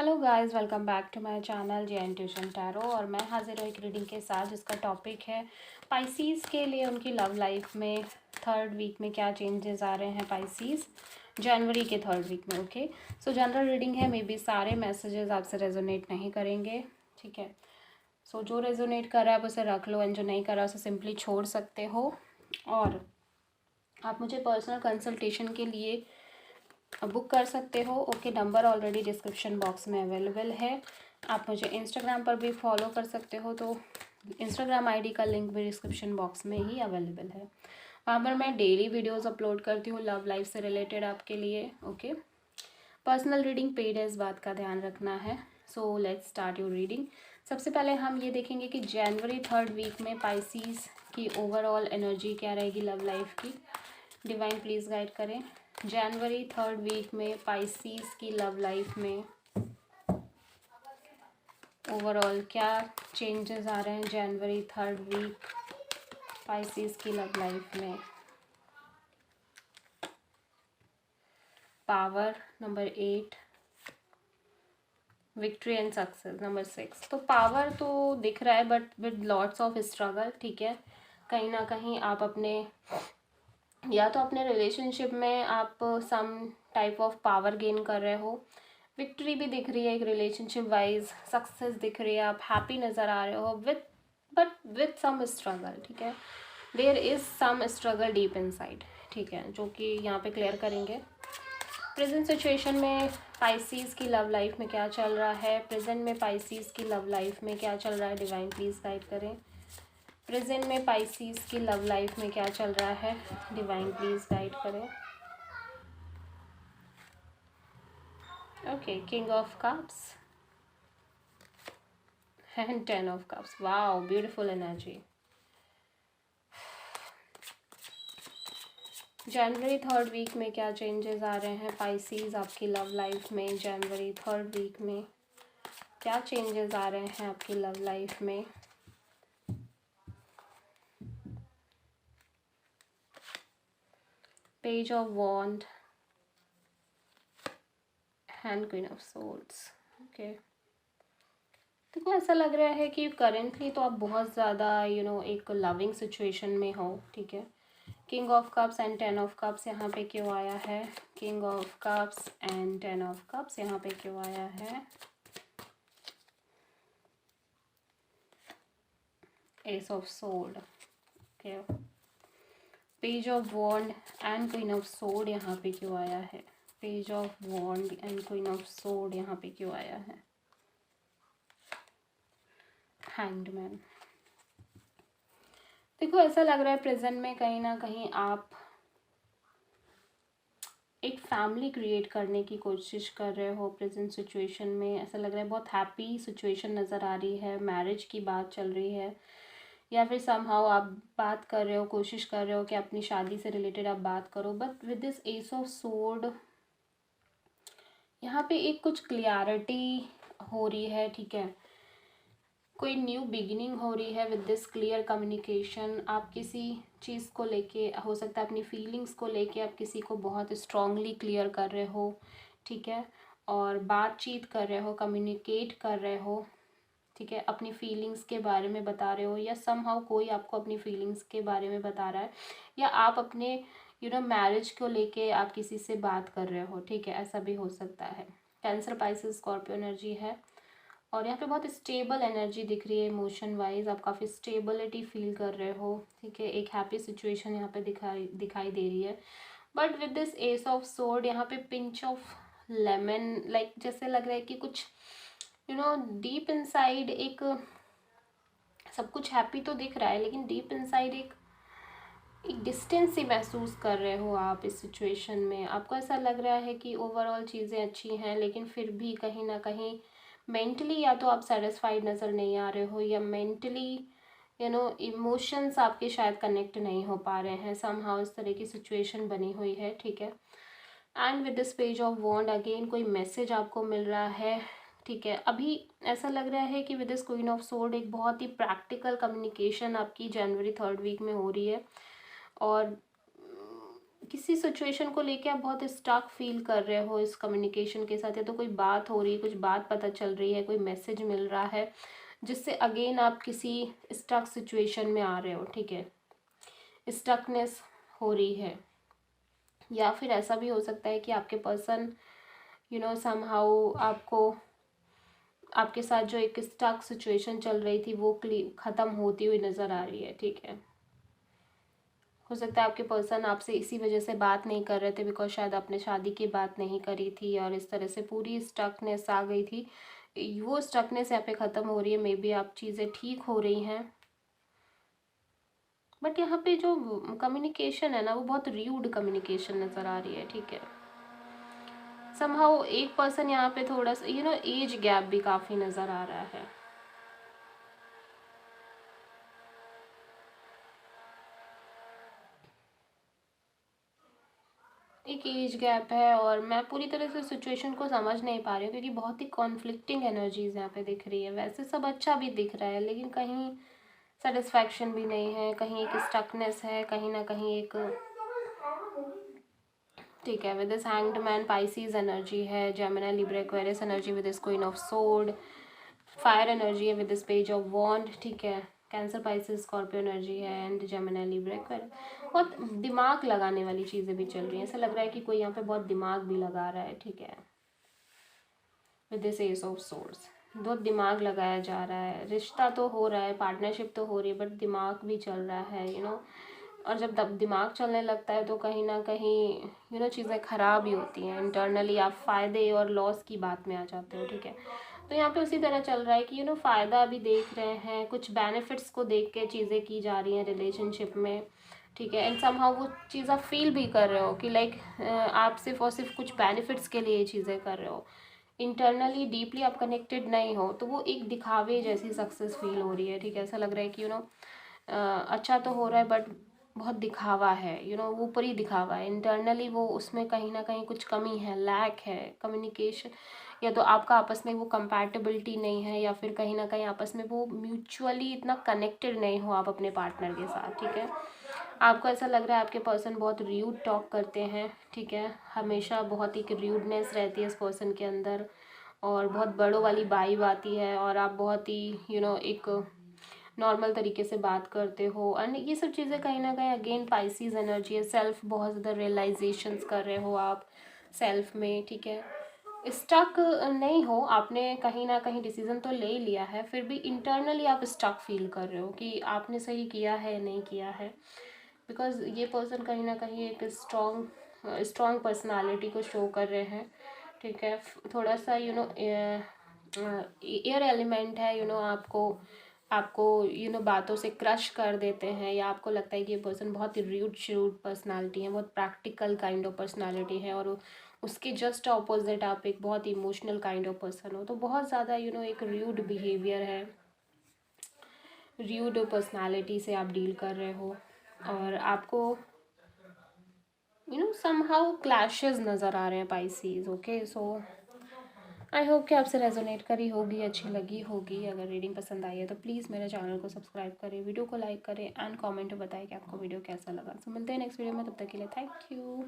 Hello guys, welcome back to my channel J N tuition tarot. और मैं हाजिर हूँ एक रीडिंग के साथ जिसका टॉपिक है पाइसीज़ के लिए उनकी लव लाइफ में थर्ड वीक में क्या चेंजेस आ रहे हैं पाइसीज़ जनवरी के थर्ड वीक में। ओके, सो जनरल रीडिंग है, मे बी सारे मैसेजेस आपसे रेजोनेट नहीं करेंगे, ठीक है। सो जो रेजोनेट कर रहा है आप उसे रख लो एंड जो नहीं कर रहा है उसे सिंपली छोड़ सकते हो। और आप मुझे पर्सनल कंसल्टेशन के लिए बुक कर सकते हो। Okay, number already description box में अवेलेबल है। आप मुझे इंस्टाग्राम पर भी फॉलो कर सकते हो, तो इंस्टाग्राम आईडी का लिंक भी डिस्क्रिप्शन बॉक्स में ही अवेलेबल है। वहाँ पर मैं डेली वीडियोस अपलोड करती हूँ लव लाइफ से रिलेटेड आपके लिए। ओके, पर्सनल रीडिंग पेड है, इस बात का ध्यान रखना है। So let's start your reading. सबसे पहले हम ये देखेंगे कि जनवरी थर्ड वीक में पाइसीज़ की ओवरऑल एनर्जी क्या रहेगी लव लाइफ की। डिवाइन प्लीज़ गाइड करें। जनवरी थर्ड वीक में पाइसीज़ की लव लाइफ में ओवरऑल क्या चेंजेस आ रहे हैं जनवरी थर्ड वीक पाइसीज़ की लव लाइफ में। Power number 8, victory and success number 6। तो पावर तो दिख रहा है but with lots of struggle, ठीक है। कहीं ना कहीं आप अपने या तो अपने रिलेशनशिप में आप some type of power gain कर रहे हो। विक्ट्री भी दिख रही है एक रिलेशनशिप वाइज, सक्सेस दिख रही है, आप हैप्पी नज़र आ रहे हो with but with some struggle, ठीक है। There is some struggle deep inside, ठीक है, जो कि यहाँ पे क्लियर करेंगे। प्रेजेंट सिचुएशन में पाइसीज़ की लव लाइफ में क्या चल रहा है, प्रेजेंट में पाइसीज़ की लव लाइफ में क्या चल रहा है, डिवाइन प्लीज़ गाइड करें। प्रेजेंट में पाइसीज़ की लव लाइफ में क्या चल रहा है, डिवाइन प्लीज़ गाइड करें। Okay, king of cups and 10 of cups. Wow, beautiful energy. जनवरी थर्ड वीक में क्या चेंजेस आ रहे हैं पाइसीज़ आपकी लव लाइफ में। जनवरी थर्ड वीक में क्या चेंजेस आ रहे हैं आपकी लव लाइफ में। Page of wand and queen of swords. Okay, देखो ऐसा लग रहा है कि करेंटली तो आप बहुत ज़्यादा एक लविंग सिचुएशन में हो, ठीक है। King of cups and 10 of cups यहाँ पे क्यों आया है, king of cups and 10 of cups यहाँ पे क्यों आया है। Ace of sword, okay. Page of wand and queen of sword यहाँ पे क्यों आया है, page of wand and queen of sword यहाँ पे क्यों आया है। Hanged man. देखो ऐसा लग रहा है प्रेजेंट में कहीं ना कहीं आप एक फैमिली क्रिएट करने की कोशिश कर रहे हो। प्रेजेंट सिचुएशन में ऐसा लग रहा है बहुत हैप्पी सिचुएशन नज़र आ रही है, मैरिज की बात चल रही है, या फिर समहाउ आप बात कर रहे हो, कोशिश कर रहे हो कि अपनी शादी से रिलेटेड आप बात करो। But with this S of sword यहाँ पे एक कुछ क्लियरिटी हो रही है, ठीक है। कोई न्यू बिगिनिंग हो रही है विद दिस क्लियर कम्युनिकेशन। आप किसी चीज़ को लेके, हो सकता है अपनी फीलिंग्स को लेके आप किसी को बहुत स्ट्रांगली क्लियर कर रहे हो, ठीक है। और बातचीत कर रहे हो, कम्युनिकेट कर रहे हो, ठीक है। अपनी फीलिंग्स के बारे में बता रहे हो, या समहाउ कोई आपको अपनी फीलिंग्स के बारे में बता रहा है, या आप अपने मैरिज को लेके आप किसी से बात कर रहे हो, ठीक है। ऐसा भी हो सकता है। कैंसर, पाइसेस, स्कॉर्पियो एनर्जी है। और यहाँ पे बहुत स्टेबल एनर्जी दिख रही है, इमोशन वाइज आप काफ़ी स्टेबिलिटी फील कर रहे हो, ठीक है। एक हैप्पी सिचुएशन यहाँ पे दिखाई दे रही है। But with this S of sword यहाँ पे पिंच ऑफ लेमन, लाइक जैसे लग रहा है कि कुछ डीप इनसाइड एक, सब कुछ हैप्पी तो दिख रहा है लेकिन डीप इनसाइड एक डिस्टेंस ही महसूस कर रहे हो आप इस सिचुएशन में। आपको ऐसा लग रहा है कि ओवरऑल चीज़ें अच्छी हैं लेकिन फिर भी कहीं ना कहीं मेंटली या तो आप सेटिस्फाइड नज़र नहीं आ रहे हो, या मेंटली इमोशंस आपके शायद कनेक्ट नहीं हो पा रहे हैं। समहाउ इस तरह की सिचुएशन बनी हुई है, ठीक है। And with this page of wand again कोई मैसेज आपको मिल रहा है, ठीक है। अभी ऐसा लग रहा है कि with this queen of sword एक बहुत ही प्रैक्टिकल कम्युनिकेशन आपकी जनवरी थर्ड वीक में हो रही है। और किसी सिचुएशन को लेके आप बहुत स्टक फील कर रहे हो इस कम्युनिकेशन के साथ, या तो कोई बात हो रही है, कुछ बात पता चल रही है, कोई मैसेज मिल रहा है जिससे अगेन आप किसी स्टक सिचुएशन में आ रहे हो, ठीक है, स्टकनेस हो रही है। या फिर ऐसा भी हो सकता है कि आपके पर्सन समहाउ आपको, आपके साथ जो एक स्टक सिचुएशन चल रही थी वो ख़त्म होती हुई नज़र आ रही है, ठीक है। हो सकता है आपके पर्सन आपसे इसी वजह से बात नहीं कर रहे थे बिकॉज शायद आपने शादी की बात नहीं करी थी और इस तरह से पूरी स्टकनेस आ गई थी। वो स्टकनेस यहाँ पे ख़त्म हो रही है, मे बी आप चीज़ें ठीक हो रही हैं। बट यहाँ पे जो कम्युनिकेशन है ना वो बहुत र्यूड कम्युनिकेशन नज़र आ रही है, ठीक है। समहाउ एक पर्सन यहाँ पे थोड़ा सा एज गैप भी काफ़ी नज़र आ रहा है। एक एज गैप है और मैं पूरी तरह से सिचुएशन को समझ नहीं पा रही हूँ क्योंकि बहुत ही कॉन्फ्लिक्टिंग एनर्जीज यहाँ पे दिख रही है। वैसे सब अच्छा भी दिख रहा है लेकिन कहीं सेटिस्फैक्शन भी नहीं है, कहीं एक स्टकनेस है, कहीं ना कहीं एक, ठीक है, with this hanged man Pisces energy है, Gemini Libra Aquarius energy with this queen of sword, fire energy है with this page of wand, ठीक है, कैंसर पाइसिस स्कॉर्पियो एनर्जी है एंड जेमिनी लिब्रा एक्वेरियस। बहुत दिमाग लगाने वाली चीज़ें भी चल रही हैं, ऐसा लग रहा है कि कोई यहाँ पे बहुत दिमाग भी लगा रहा है, ठीक है, with this S of swords. बहुत दिमाग लगाया जा रहा है, रिश्ता तो हो रहा है, पार्टनरशिप तो हो रही है, बट दिमाग भी चल रहा है। और जब दिमाग चलने लगता है तो कहीं ना कहीं चीज़ें ख़राब ही होती हैं इंटरनली। आप फ़ायदे और लॉस की बात में आ जाते हो, ठीक है। तो यहाँ पे उसी तरह चल रहा है कि फ़ायदा भी देख रहे हैं, कुछ बेनिफिट्स को देख के चीज़ें की जा रही हैं रिलेशनशिप में, ठीक है। एंड समहाउ वो चीज़ आप फील भी कर रहे हो कि लाइक आप सिर्फ और सिर्फ कुछ बेनिफिट्स के लिए ये चीज़ें कर रहे हो, इंटरनली डीपली आप कनेक्टेड नहीं हो। तो वो एक दिखावे जैसी सक्सेस फील हो रही है, ठीक है। ऐसा लग रहा है कि अच्छा तो हो रहा है बट बहुत दिखावा है, वो ऊपर ही दिखावा है, इंटरनली वो उसमें कहीं ना कहीं कुछ कमी है, लैक है कम्युनिकेशन, या तो आपका आपस में वो कंपैटिबिलिटी नहीं है, या फिर कहीं ना कहीं आपस में वो म्यूचुअली इतना कनेक्टेड नहीं हो आप अपने पार्टनर के साथ, ठीक है। आपको ऐसा लग रहा है आपके पर्सन बहुत र्यूड टॉक करते हैं, ठीक है, हमेशा बहुत ही र्यूडनेस रहती है इस पर्सन के अंदर और बहुत बड़ों वाली वाइब आती है और आप बहुत ही एक नॉर्मल तरीके से बात करते हो। एंड ये सब चीज़ें कहीं ना कहीं अगेन पाइसीज एनर्जी है, सेल्फ बहुत ज़्यादा रियलाइजेशंस कर रहे हो आप सेल्फ में, ठीक है। स्टक नहीं हो, आपने कहीं ना कहीं डिसीजन तो ले ही लिया है, फिर भी इंटरनली आप स्टक फील कर रहे हो कि आपने सही किया है नहीं किया है, बिकॉज ये पर्सन कहीं ना कहीं एक स्ट्रॉन्ग पर्सनालिटी को शो कर रहे हैं, ठीक है। थोड़ा सा एयर एलिमेंट है, आपको आपको बातों से क्रश कर देते हैं, या आपको लगता है कि ये पर्सन बहुत ही र्यूड श्रूड पर्सनालिटी है, बहुत प्रैक्टिकल काइंड ऑफ पर्सनालिटी है, और उसके जस्ट अपोजिट आप एक बहुत इमोशनल काइंड ऑफ पर्सन हो। तो बहुत ज़्यादा एक र्यूड बिहेवियर है, र्यूड पर्सनालिटी से आप डील कर रहे हो और आपको समहाउ क्लैशेस नज़र आ रहे हैं Pisces, okay. So I hope कि आपसे रेजोनेट करी होगी, अच्छी लगी होगी। अगर रीडिंग पसंद आई है तो प्लीज़ मेरे चैनल को सब्सक्राइब करें, वीडियो को लाइक करें एंड कमेंट में बताएं कि आपको वीडियो कैसा लगा। सो मिलते हैं नेक्स्ट वीडियो में, तब तक के लिए थैंक यू।